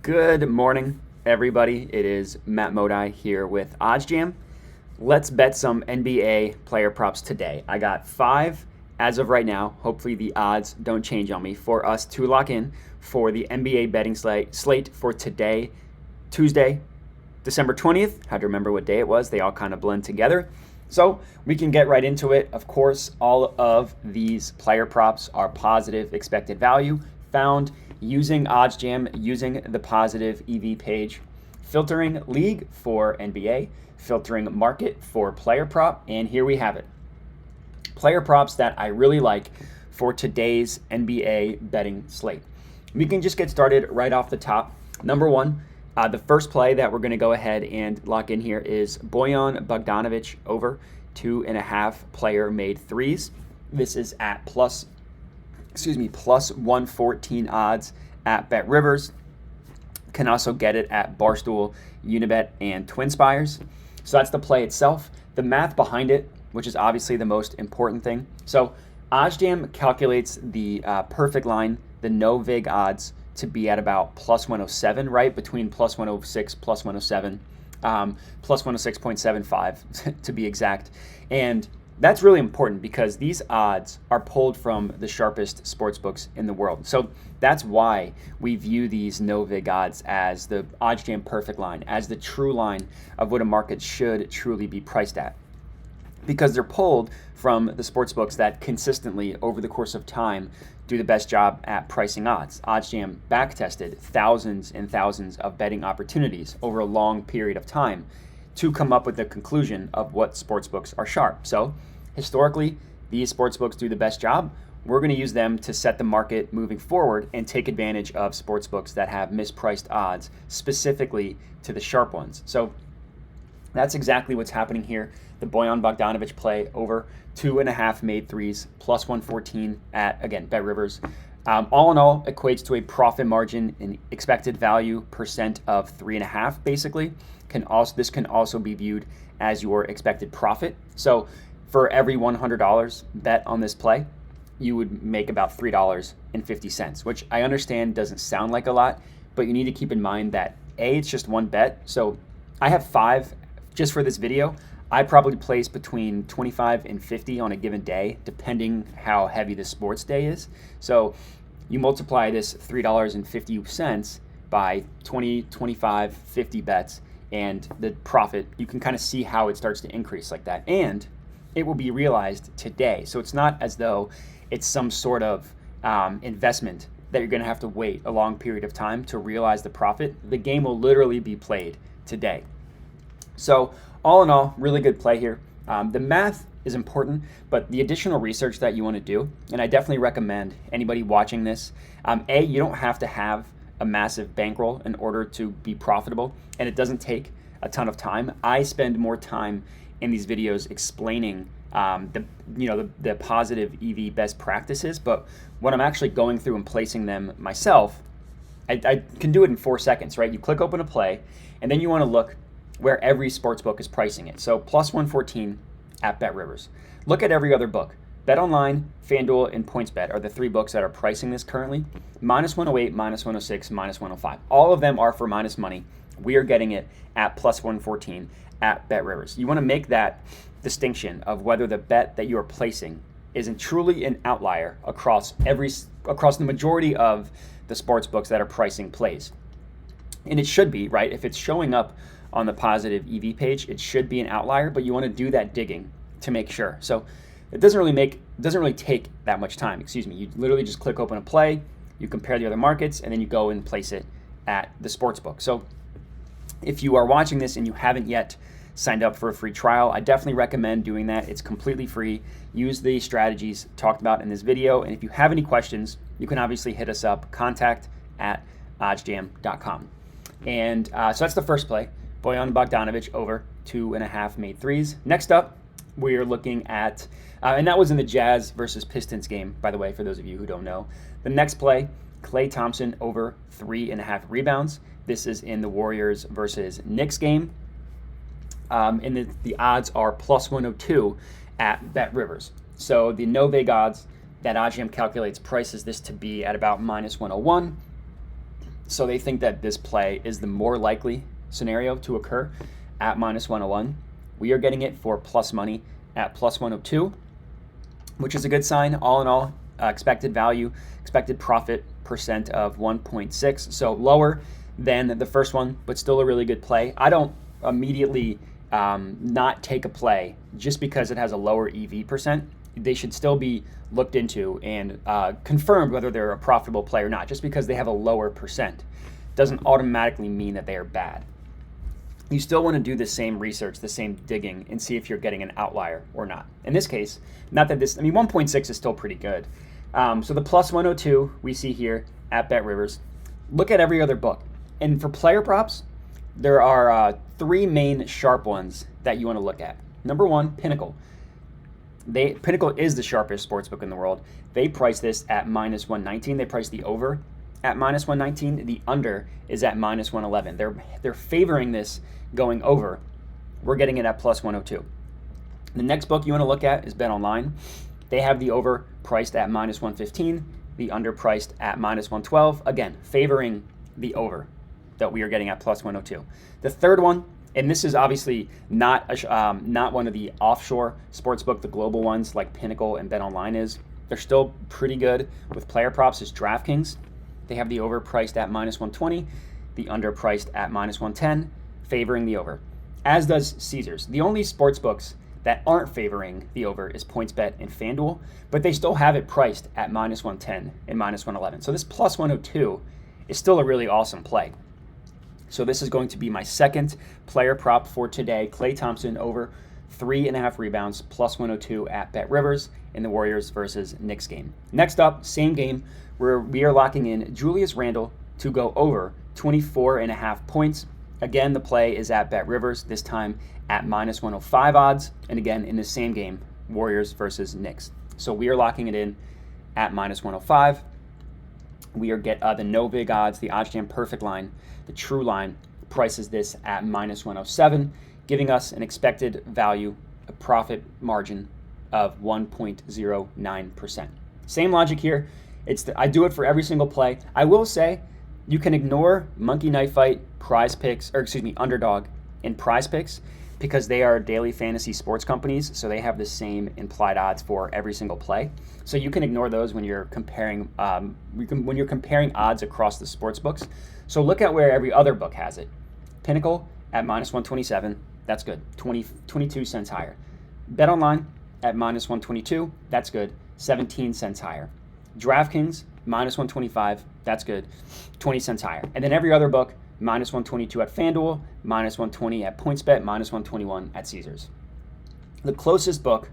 Good morning, everybody. It is Matt Modi here with OddsJam. Let's bet some NBA player props today. I got 5 as of right now. Hopefully the odds don't change on me for us to lock in for the NBA betting slate for today, Tuesday, December 20th. Had to remember what day it was. They all kind of blend together. So we can get right into it. Of course, all of these player props are positive expected value found using OddsJam, using the positive EV page, filtering league for NBA, filtering market for player prop, and here we have it. Player props that I really like for today's NBA betting slate. We can just get started right off the top. Number one, the first play that we're going to go ahead and lock in here is Bojan Bogdanovic over 2.5 player made threes. This is at plus 114 odds at BetRivers. Can also get it at Barstool, Unibet, and TwinSpires. So that's the play itself. The math behind it, which is obviously the most important thing. So OddsJam calculates the perfect line, the no vig odds, to be at about plus 107, right? Between plus 106, plus 107, plus 106.75 to be exact. And that's really important because these odds are pulled from the sharpest sports books in the world. So that's why we view these no vig odds as the OddsJam perfect line, as the true line of what a market should truly be priced at. Because they're pulled from the sports books that consistently, over the course of time, do the best job at pricing odds. OddsJam backtested thousands and thousands of betting opportunities over a long period of time to come up with the conclusion of what sports books are sharp. So historically, these sports books do the best job. We're going to use them to set the market moving forward and take advantage of sports books that have mispriced odds, specifically to the sharp ones. So that's exactly what's happening here. The Bojan Bogdanovic play over 2.5 made threes, plus 114 at, again, BetRivers. All in all, equates to a profit margin in expected value percent of 3.5, basically. This can also be viewed as your expected profit. So for every $100 bet on this play, you would make about $3.50, which I understand doesn't sound like a lot, but you need to keep in mind that A, it's just one bet. So I have 5 just for this video. I probably place between 25 and 50 on a given day, depending how heavy the sports day is. So you multiply this $3.50 by 20, 25, 50 bets, and the profit, you can kind of see how it starts to increase like that. And it will be realized today. So it's not as though it's some sort of investment that you're going to have to wait a long period of time to realize the profit. The game will literally be played today. So all in all, really good play here. The math is important, but the additional research that you want to do, and I definitely recommend anybody watching this, you don't have to have a massive bankroll in order to be profitable, and it doesn't take a ton of time. I spend more time in these videos explaining the positive EV best practices, but when I'm actually going through and placing them myself, I can do it in 4 seconds, right? You click open a play, and then you want to look where every sports book is pricing it. So plus 114 at BetRivers. Look at every other book. BetOnline, FanDuel, and PointsBet are the 3 books that are pricing this currently. Minus 108, minus 106, minus 105. All of them are for minus money. We are getting it at plus 114 at BetRivers. You want to make that distinction of whether the bet that you are placing isn't truly an outlier across the majority of the sports books that are pricing plays. And it should be, right? If it's showing up on the positive EV page, it should be an outlier, but you want to do that digging to make sure. So it doesn't really take that much time, You literally just click open a play, you compare the other markets, and then you go and place it at the sports book. So if you are watching this and you haven't yet signed up for a free trial, I definitely recommend doing that. It's completely free. Use the strategies talked about in this video. And if you have any questions, you can obviously hit us up, contact@oddsjam.com. And so that's the first play, Bojan Bogdanovic over 2.5 made threes. Next up, we are looking at, and that was in the Jazz versus Pistons game, by the way, for those of you who don't know. The next play, Klay Thompson over 3.5 rebounds. This is in the Warriors versus Knicks game. And the odds are plus 102 at BetRivers. So the no vig odds that OddsJam calculates prices this to be at about minus 101. So they think that this play is the more likely scenario to occur at minus 101. We are getting it for plus money at plus 102, which is a good sign. All in all, expected value, expected profit percent of 1.6. So lower than the first one, but still a really good play. I don't immediately not take a play just because it has a lower EV percent. They should still be looked into and confirmed whether they're a profitable play or not. Just because they have a lower percent doesn't automatically mean that they are bad. You still want to do the same research, the same digging, and see if you're getting an outlier or not. In this case, not that this, 1.6 is still pretty good. So the plus 102 we see here at Bet Rivers. Look at every other book. And for player props, there are three main sharp ones that you want to look at. Number one, Pinnacle. Pinnacle is the sharpest sportsbook in the world. They price this at minus 119. They price the over at minus 119. The under is at minus 111. They're favoring this going over. We're getting it at plus 102. The next book you want to look at is Bet Online. They have the over priced at minus 115, the under priced at minus 112. Again, favoring the over that we are getting at plus 102. The third one, and this is obviously not one of the offshore sportsbook, the global ones like Pinnacle and Bet Online is. They're still pretty good with player props, is DraftKings. They have the over priced at minus 120, the under priced at minus 110, favoring the over. As does Caesars. The only sportsbooks that aren't favoring the over is PointsBet and FanDuel, but they still have it priced at minus 110 and minus 111. So this plus 102 is still a really awesome play. So this is going to be my second player prop for today. Klay Thompson over 3.5 rebounds, plus 102 at Bet Rivers in the Warriors versus Knicks game. Next up, same game, where we are locking in Julius Randle to go over 24.5 points. Again, the play is at Bet Rivers, this time at minus 105 odds. And again, in the same game, Warriors versus Knicks. So we are locking it in at minus 105. We are the no vig odds, the OddsJam perfect line, the true line prices this at minus 107, giving us an expected value, a profit margin of 1.09%. Same logic here. I do it for every single play. I will say you can ignore Monkey Knife Fight, Underdog, and Prize Picks because they are daily fantasy sports companies, so they have the same implied odds for every single play. So you can ignore those when you're comparing odds across the sports books. So look at where every other book has it. Pinnacle at minus 127, that's good, 22 cents higher. Bet Online at minus 122, that's good, 17 cents higher. DraftKings minus 125, that's good, 20 cents higher. And then every other book, minus 122 at FanDuel, minus 120 at PointsBet, minus 121 at Caesars. The closest book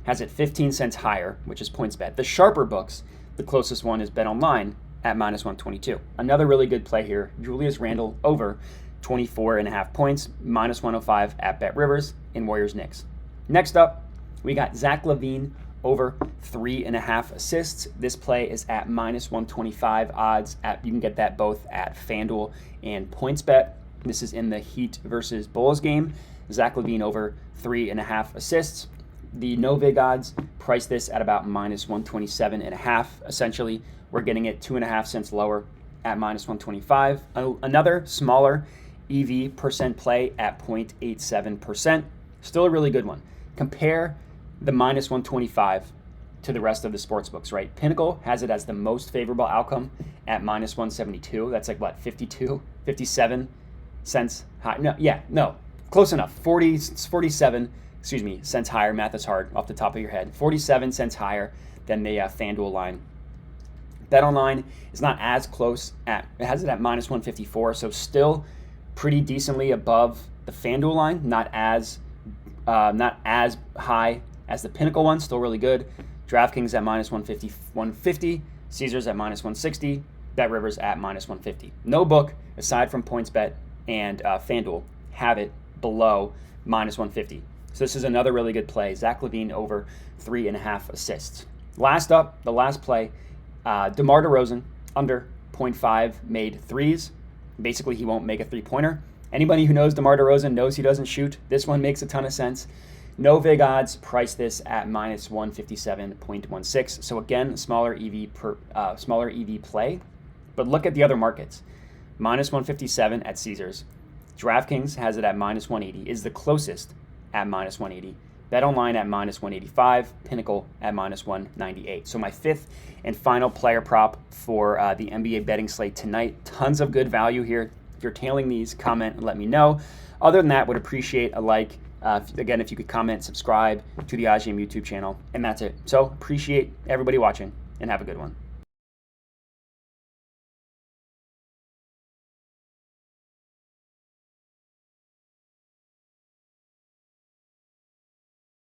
has it 15 cents higher, which is PointsBet. The sharper books, the closest one is Bet Online at minus 122. Another really good play here, Julius Randle over 24.5 points, minus 105 at Bet Rivers in Warriors Knicks. Next up, we got Zach LaVine over 3.5 assists. This play is at minus 125 odds. You can get that both at FanDuel and PointsBet. This is in the Heat versus Bulls game. Zach LaVine over 3.5 assists. The no vig odds price this at about minus 127.5. Essentially, we're getting it 2.5 cents lower at minus 125. Another smaller EV percent play at 0.87%. Still a really good one. Compare the minus 125 to the rest of the sports books, right? Pinnacle has it as the most favorable outcome at minus 172. That's like what, 57 cents high? No, close enough. 47 cents higher. Math is hard off the top of your head. 47 cents higher than the FanDuel line. Bet Online is not as close it has it at minus 154, so still pretty decently above the FanDuel line, not as high as the Pinnacle one, still really good. DraftKings at minus 150, Caesars at minus 160, Bet Rivers at minus 150. No book, aside from PointsBet and FanDuel, have it below minus 150. So this is another really good play. Zach LaVine over 3.5 assists. Last up, the last play, DeMar DeRozan under 0.5 made threes. Basically, he won't make a three-pointer. Anybody who knows DeMar DeRozan knows he doesn't shoot. This one makes a ton of sense. No vig odds price this at minus 157.16. So again, smaller EV play. But look at the other markets. minus 157 at Caesars. DraftKings has it at minus 180, is the closest at minus 180. BetOnline at minus 185, Pinnacle at minus 198. So my fifth and final player prop for the NBA betting slate tonight. Tons of good value here. If you're tailing these, comment and let me know. Other than that, would appreciate a like. Again, if you could comment, subscribe to the OddsJam YouTube channel, and that's it. So appreciate everybody watching, and have a good one.